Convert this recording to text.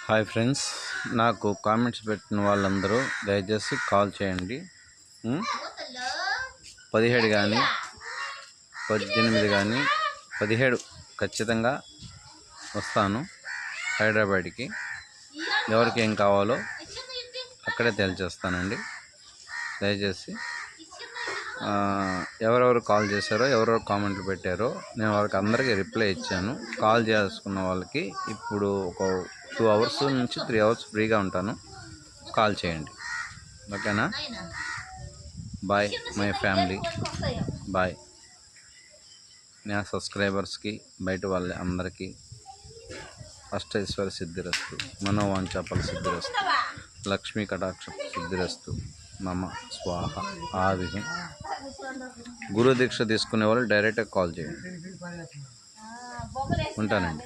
Hi friends, నాకు comments పెట్టిన వాళ్ళందరూ దయచేసి కాల్ చేయండి. 17 కానీ 18 కానీ 17 ఖచ్చితంగా వస్తాను హైదరాబాద్కి. ఎవరికి ఏం కావాలో అక్కడే తేల్చేస్తానండి. దయచేసి ఎవరెవరు కాల్ చేశారో, ఎవరెవరు కామెంట్లు పెట్టారో నేను వాళ్ళకి అందరికీ రిప్లై ఇచ్చాను. కాల్ చేసుకున్న వాళ్ళకి ఇప్పుడు ఒక 2 అవర్స్ నుంచి 3 అవర్స్ ఫ్రీగా ఉంటాను. కాల్ చేయండి, ఓకేనా? Bye my family, bye. నా సబ్స్క్రైబర్స్కి, బయట వాళ్ళ అందరికీ అష్టైశ్వర్య సిద్ధిరస్తు, మనోవాంఛాఫల సిద్ధిరస్తు, లక్ష్మీ కటాక్ష సిద్ధిరస్తు, మమ స్వాహ. ఆవిహం. గురు దీక్ష తీసుకునే వాళ్ళు డైరెక్ట్గా కాల్ చేయండి. ఉంటానండి.